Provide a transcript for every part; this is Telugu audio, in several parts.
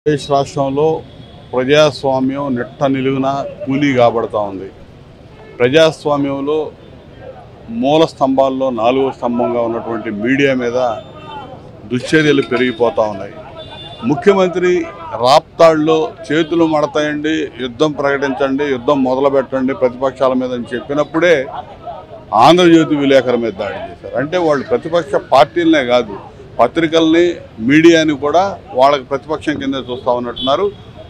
ఆంధ్రప్రదేశ్ రాష్ట్రంలో ప్రజాస్వామ్యం నిట్ట నిలువున కూలీ కాబడతా ఉంది. ప్రజాస్వామ్యంలో మూల స్తంభాల్లో నాలుగో స్తంభంగా ఉన్నటువంటి మీడియా మీద దుశ్చర్యలు పెరిగిపోతూ ఉన్నాయి. ముఖ్యమంత్రి రాప్తాడులో చేతులు మడతాయండి, యుద్ధం ప్రకటించండి, యుద్ధం మొదలు పెట్టండి ప్రతిపక్షాల మీద అని చెప్పినప్పుడే ఆంధ్రజ్యోతి విలేకరుల మీద దాడి చేశారు. అంటే వాళ్ళు ప్రతిపక్ష పార్టీలనే కాదు, పత్రికల్ని మీడియాని కూడా వాళ్ళకి ప్రతిపక్షం కింద చూస్తూ ఉన్నట్టున్నారు.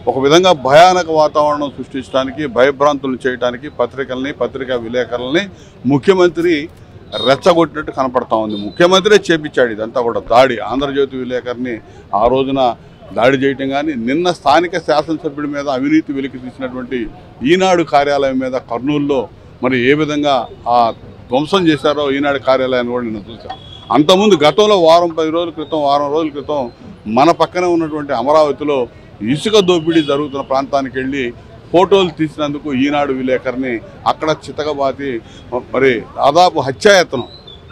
ఒక విధంగా భయానక వాతావరణం సృష్టించడానికి, భయభ్రాంతులు చేయడానికి పత్రికల్ని, పత్రికా విలేకరులని ముఖ్యమంత్రి రెచ్చగొట్టినట్టు కనపడతా ఉంది. ముఖ్యమంత్రే చేపించాడు ఇదంతా కూడా దాడి. ఆంధ్రజ్యోతి విలేకరిని ఆ రోజున దాడి చేయటం కానీ, నిన్న స్థానిక శాసనసభ్యుడి మీద అవినీతి వెలికి తీసినటువంటి ఈనాడు కార్యాలయం మీద కర్నూలులో మరి ఏ విధంగా ఆ ధ్వంసం చేశారో ఈనాడు కార్యాలయాన్ని కూడా నిన్న చూసాం. అంతకుముందు గతంలో వారం రోజుల క్రితం మన పక్కనే ఉన్నటువంటి అమరావతిలో ఇసుక దోపిడీ జరుగుతున్న ప్రాంతానికి వెళ్ళి ఫోటోలు తీసినందుకు ఈనాడు విలేకరిని అక్కడ చితకబాతి మరి దాదాపు హత్యాయత్నం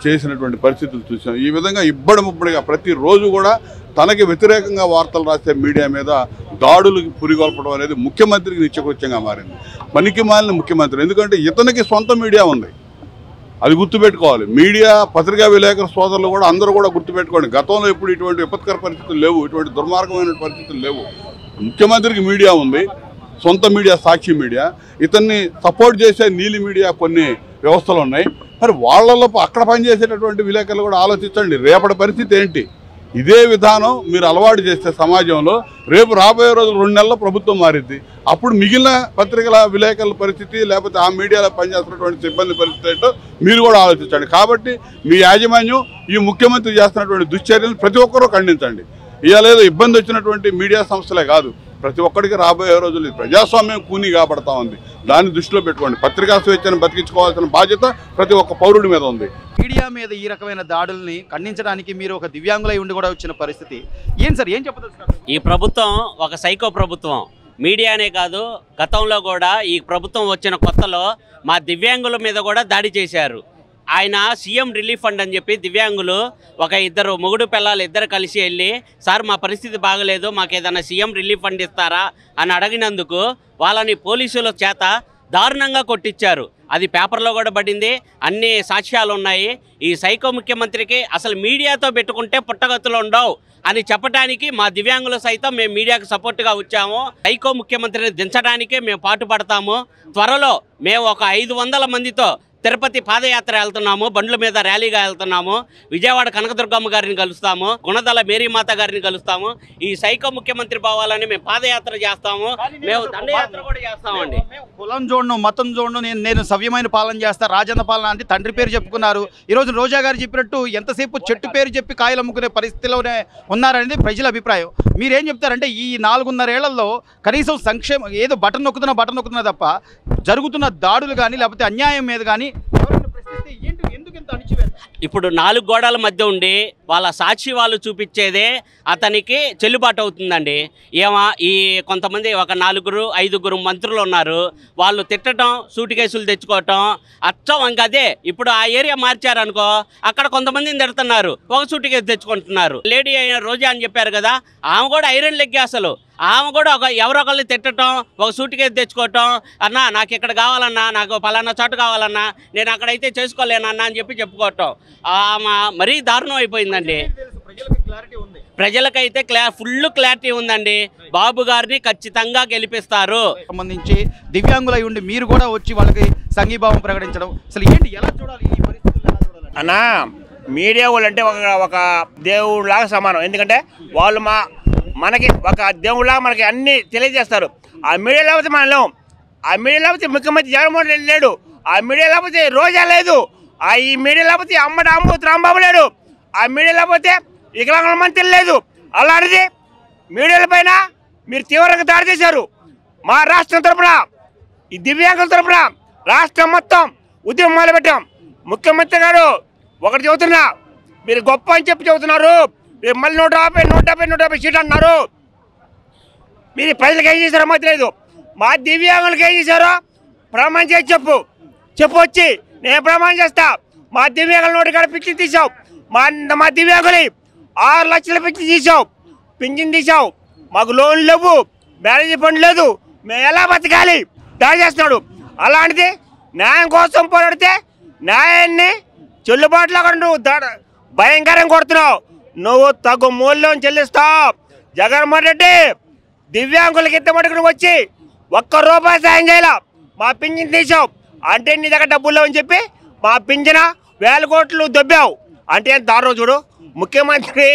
చేసినటువంటి పరిస్థితులు చూసాం. ఈ విధంగా ఇబ్బడిముబ్బడిగా ప్రతిరోజు కూడా తనకి వ్యతిరేకంగా వార్తలు రాసే మీడియా మీద దాడులకు పురిగొల్పడం అనేది ముఖ్యమంత్రికి నిత్యకృత్యంగా మారింది. పనికి మాలిన ముఖ్యమంత్రి. ఎందుకంటే ఇతనికి సొంత మీడియా ఉంది, అది గుర్తుపెట్టుకోవాలి. మీడియా, పత్రికా విలేకరు సోదరులు కూడా అందరూ కూడా గుర్తుపెట్టుకోండి. గతంలో ఇప్పుడు ఇటువంటి విపత్కర పరిస్థితులు లేవు, ఇటువంటి దుర్మార్గమైన పరిస్థితులు లేవు. ముఖ్యమంత్రికి మీడియా ఉంది, సొంత మీడియా సాక్షి మీడియా. ఇతన్ని సపోర్ట్ చేసే నీలి మీడియా కొన్ని వ్యవస్థలు ఉన్నాయి. మరి వాళ్ళలో అక్కడ పనిచేసేటటువంటి విలేకరులు కూడా ఆలోచించండి, రేపటి పరిస్థితి ఏంటి? ఇదే విధానం మీరు అలవాటు చేస్తే సమాజంలో రేపు రాబోయే రోజులు 2 నెలల్లో ప్రభుత్వం మారిద్ది. అప్పుడు మిగిలిన పత్రికల విలేకరుల పరిస్థితి, లేకపోతే ఆ మీడియాలో పనిచేస్తున్నటువంటి సిబ్బంది పరిస్థితి ఏంటో మీరు కూడా ఆలోచించండి. కాబట్టి మీ యాజమాన్యం ఈ ముఖ్యమంత్రి చేస్తున్నటువంటి దుశ్చర్యలను ప్రతి ఒక్కరూ ఖండించండి. ఇవాళ ఏదో ఇబ్బంది వచ్చినటువంటి మీడియా సంస్థలే కాదు, ప్రతి ఒక్కరికి రాబోయే రోజులు ప్రజాస్వామ్యం కూనీ కాబడతా ఉంది. దాన్ని దృష్టిలో పెట్టుకోండి. పత్రికా స్వేచ్ఛను బతికించుకోవాల్సిన బాధ్యత ప్రతి ఒక్క పౌరుడి మీద ఉంది. మీడియా మీద ఈ రకమైన దాడుల్ని ఖండించడానికి మీరు ఒక దివ్యాంగులై ఉండి కూడా వచ్చిన పరిస్థితి ఏం సార్, ఏం చెప్పదలుచుకున్నారు? ఈ ప్రభుత్వం ఒక సైకో ప్రభుత్వం. మీడియానే కాదు, గతంలో కూడా ఈ ప్రభుత్వం వచ్చిన కొత్తలో మా దివ్యాంగుల మీద కూడా దాడి చేశారు. ఆయన సీఎం రిలీఫ్ ఫండ్ అని చెప్పి దివ్యాంగులు ఒక ఇద్దరు మొగుడు పిల్లలు ఇద్దరు కలిసి వెళ్ళి, సార్ మా పరిస్థితి బాగలేదు, మాకు ఏదైనా సీఎం రిలీఫ్ ఫండ్ ఇస్తారా అని అడిగినందుకు వాళ్ళని పోలీసుల చేత దారుణంగా కొట్టించారు. అది పేపర్లో కూడా పడింది, అన్ని సాక్ష్యాలు ఉన్నాయి. ఈ సైకో ముఖ్యమంత్రికి అసలు మీడియాతో పెట్టుకుంటే పుట్టగతులు ఉండవు అని చెప్పడానికి మా దివ్యాంగులు సైతం మేము మీడియాకు సపోర్ట్గా వచ్చాము. సైకో ముఖ్యమంత్రిని దించడానికే మేము పాటుపడతాము. త్వరలో మేము ఒక 500 మందితో తిరుపతి పాదయాత్ర వెళ్తున్నాము, బండ్ల మీద ర్యాలీగా వెళ్తున్నాము. విజయవాడ కనకదుర్గమ్మ గారిని కలుస్తాము, గుణదల మేరీమాత గారిని కలుస్తాము. ఈ సైకో ముఖ్యమంత్రి పోవాలని మేము పాదయాత్ర చేస్తాము, మేము దండయాత్ర కూడా చేస్తామండి. కులం చూడను, మతం చూడను, నేను సవ్యమైన పాలన చేస్తా, రాజన్న పాలన అంటే తండ్రి పేరు చెప్పుకున్నారు. ఈరోజు రోజా గారు చెప్పినట్టు ఎంతసేపు చెట్టు పేరు చెప్పి కాయలు అమ్ముకునే పరిస్థితిలోనే ఉన్నారనేది ప్రజల అభిప్రాయం. మీరేం చెప్తారంటే ఈ 4.5 ఏళ్లలో కనీసం సంక్షేమం ఏదో బటన్ నొక్కుతున్నా తప్ప జరుగుతున్న దాడులు కానీ లేకపోతే అన్యాయం మీద కానీ ఇప్పుడు 4 గోడల మధ్య ఉండి వాళ్ళ సాక్షి వాళ్ళు చూపించేదే అతనికి చెల్లుబాటు అవుతుందండి. ఈ కొంతమంది ఒక 4-5 మంత్రులు ఉన్నారు, వాళ్ళు తిట్టడం, సూట్ కేసులు తెచ్చుకోవటం అచ్చం ఇంకా అదే. ఇప్పుడు ఆ ఏరియా మార్చారనుకో, అక్కడ కొంతమందిని తిడుతున్నారు, ఒక సూట్ కేసు తెచ్చుకుంటున్నారు. లేడీ అయిన రోజా అని చెప్పారు కదా, ఆమె కూడా ఐరన్ లెగ్. అసలు ఆమె కూడా ఎవరొకరిని తిట్టడం, ఒక సూట్ కేసు తెచ్చుకోవటం, అన్నా నాకు ఇక్కడ కావాలన్నా, నాకు పలానా చోటు కావాలన్నా, నేను అక్కడైతే చేసుకోలేనన్నా అని చెప్పుకోవటం ఆమె మరీ దారుణం అయిపోయిందండి. ప్రజలకైతే ఫుల్ క్లారిటీ ఉందండి. బాబు గారిని ఖచ్చితంగా గెలిపిస్తారు. సంబంధించి దివ్యాంగులై ఉండి మీరు కూడా వచ్చి వాళ్ళకి సంఘీభావం ప్రకటించడం అసలు ఏంటి, ఎలా చూడాలి ఈ పరిస్థితులు? అన్నా, మీడియా వాళ్ళు అంటే ఒక దేవుడిలాగా సమానం. ఎందుకంటే వాళ్ళు మనకి ఒక దేవుడిలాగా మనకి అన్ని తెలియజేస్తారు. ఆ మీడియా లేకపోతే మనం లేవు. ఆ మీడియా లేకపోతే ముఖ్యమంత్రి జగన్మోహన్ రెడ్డి లేడు. ఆ మీడియా లేకపోతే రోజా లేదు. ఈ మీడియా లేకపోతే అమ్మడి అమ్మూతి రాంబాబు లేడు. ఆ మీడియా లేకపోతే వికలాంగుల మంత్రి లేదు. అలాంటిది మీడియాల పైన మీరు తీవ్రంగా దాడి చేశారు. మా రాష్ట్రం తరఫున, ఈ దివ్యాంగుల తరఫున రాష్ట్రం మొత్తం ఉద్యమం మొదలుపెట్టాం. ముఖ్యమంత్రి గారు ఒకటి చెబుతున్నా, మీరు గొప్ప అని చెప్పి చెబుతున్నారు, మీరు మళ్ళీ 150 సీట్లు అన్నారు. మీరు ప్రజలకు ఏం చేశారో మాకు తెలియదు. మా దివ్యాంగులకు ఏం చేశారో ప్రమాణం చేసి చెప్పు వచ్చి నేను ప్రమాణం చేస్తా. మా దివ్యాంగుల నోటి కాడ పిచ్చి తీసావు. మా దివ్యాంగులు 6 లక్షల పింఛన్ తీసావు. మాకు లోన్ లేవు, బ్యారేజీ ఫండ్ లేదు, మేము ఎలా బతకాలి దాడి చేస్తున్నాడు. అలాంటిది న్యాయం కోసం పోరాడితే న్యాయాన్ని చెల్లుబాటులో కూడా నువ్వు భయంకరంగా కొడుతున్నావు. నువ్వు తగు మూల్యం చెల్లిస్తావు. జగన్మోహన్ రెడ్డి దివ్యాంగులకి ఇంత మటుకు వచ్చి ₹1 సాయం చేయాల, మా పింఛన్ తీసావు అంటే నీ దగ్గర డబ్బులు లేవని చెప్పి మా పింఛన 1000 కోట్లు దొబ్బావు అంటే దారుణం చూడు. ముఖ్యమంత్రి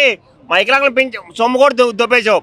మా వికలాంగుల పింఛన్ సొమ్ము కూడా దొబ్బేసావు.